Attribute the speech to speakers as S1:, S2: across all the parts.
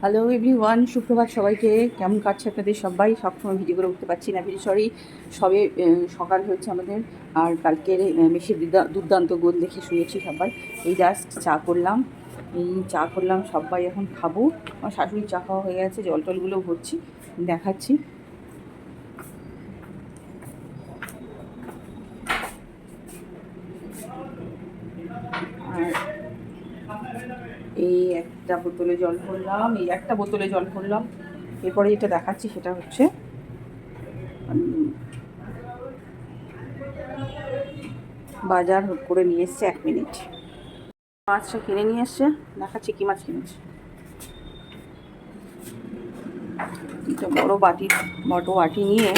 S1: Hello everyone, সুপ্রভাত সবাইকে। কেমন কাটছে আপনাদের? সবসময় ভিডিও করে উঠতে পারছি না, ভেরি সরি। সবে সকাল হয়েছে আমাদের, আর কালকের মেশির দুর্দান্ত গোল দেখে শুয়েছি সবাই। এই জাস্ট চা করলাম, সবাই এখন খাবো। আমার শাশুড়ির চা খাওয়া হয়ে গেছে, জল টলগুলো ভরছি, দেখাচ্ছি। আর এই একটা বোতলে জল ভরলাম। এরপরে যেটা দেখাচ্ছি সেটা হচ্ছে বাজার করে নিয়ে এসছে, 1 মিনিট। মাছটা কিনে নিয়ে এসছে, দেখাচ্ছি কী মাছ কিনেছে। একটা বড় বাটি নিয়ে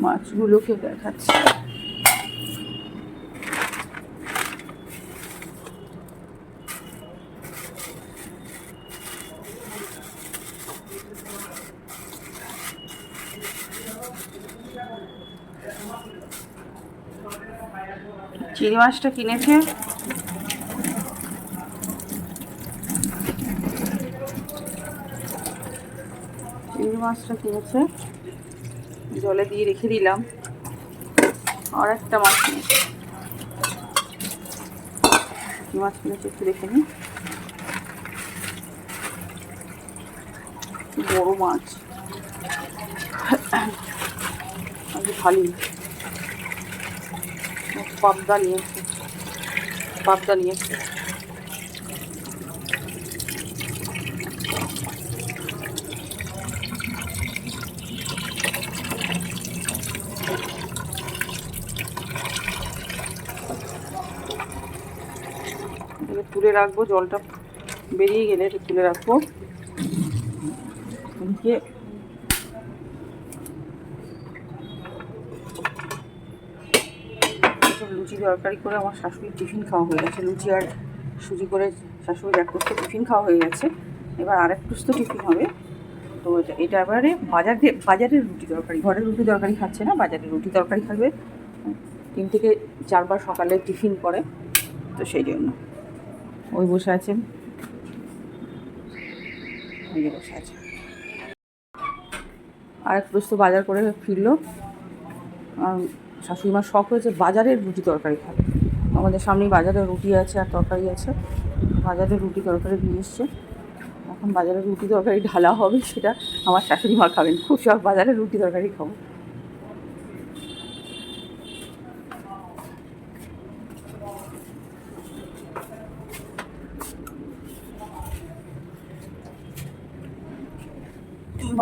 S1: মাছগুলোকে দেখাচ্ছি। চিংড়ি মাছটা কিনেছে, জলে দিয়ে রেখে দিলাম। আর একটা মাছ কিনেছে, কী মাছ কিনেছে একটু দেখে নিই। বড় মাছ, আজকে ভালোই। পাবদা নিয়েছে। তুলে রাখবো, জলটা বেরিয়ে গেলে তুলে রাখবো। এদিকে লুচি তরকারি করে আমার শাশুড়ির টিফিন খাওয়া হয়ে গেছে। লুচি আর সুজি করে শাশুড়ির এক প্রস্ত টিফিন খাওয়া হয়ে গেছে। এবার আরেক প্রস্ত টিফিন হবে। তো এটা এবারে বাজারের রুটি তরকারি, ঘরের রুটি তরকারি খাচ্ছে না, বাজারের রুটি তরকারি খাবে। 3 থেকে 4 বার সকালে টিফিন করে, তো সেই জন্য ওই বসে আছেন, বসে আছে। আরেক প্রস্ত বাজার করে ফিরলো। শাশুড়ি মার শখ হয়েছে বাজারের রুটি তরকারি খাবে। আমাদের সামনেই বাজারে রুটি আছে আর তরকারি আছে, বাজারের রুটি তরকারি নিয়ে এসছে। এখন বাজারের রুটি তরকারি ঢালা হবে, সেটা আমার শাশুড়ি মা খাবেন। খুব শখ, বাজারের রুটি তরকারি খাবো।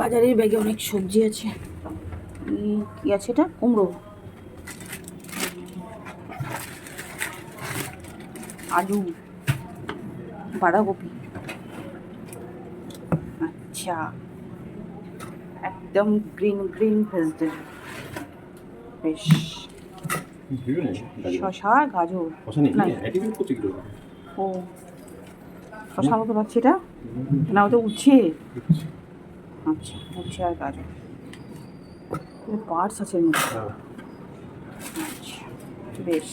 S1: বাজারের ব্যাগে অনেক সবজি আছে। কি আছে এটা? কুমড়ো, আলু, বাঁধাকপি। আচ্ছা, একদম গ্রিন ভেজিটেবল, বেশ। শশা, গাজর, ও শশা মতো পাচ্ছি এটা না, ওটা উচ্ছে। আচ্ছা, উচ্ছে আর গাজর, পার্টস আছে এর মধ্যে। আচ্ছা, বেশ।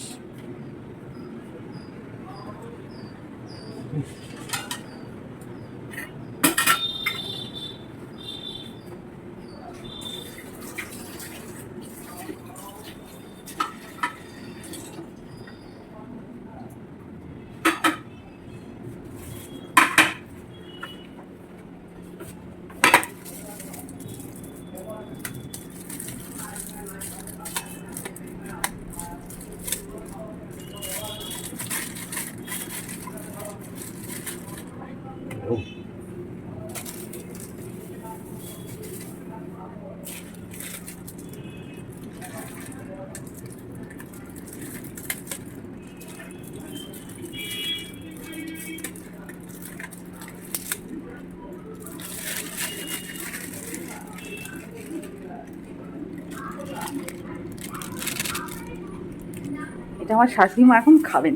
S1: এটা আমার শাশুড়ি মা এখন খাবেন,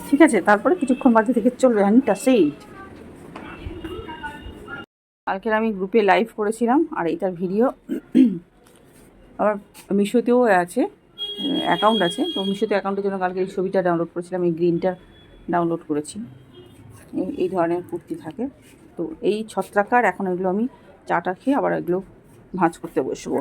S1: ঠিক আছে? তারপরে কিছুক্ষণ বাদে থেকে চলবে হানিটা সেইট। কালকের আমি গ্রুপে লাইভ করেছিলাম, আর এইটার ভিডিও আমার মিশোতেও আছে, অ্যাকাউন্ট আছে। তো মিশোতে অ্যাকাউন্টের জন্য কালকে এই ছবিটা ডাউনলোড করেছিলাম, এই গ্রিনটা ডাউনলোড করেছি। এই ধরনের কুর্তি থাকে। তো এই ছত্রাকার, এখন এগুলো আমি চাটা খেয়ে আবার এগুলো ভাঁজ করতে বসবো।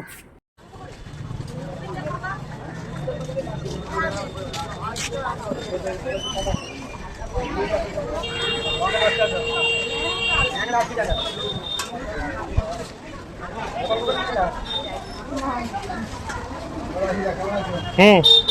S2: হুম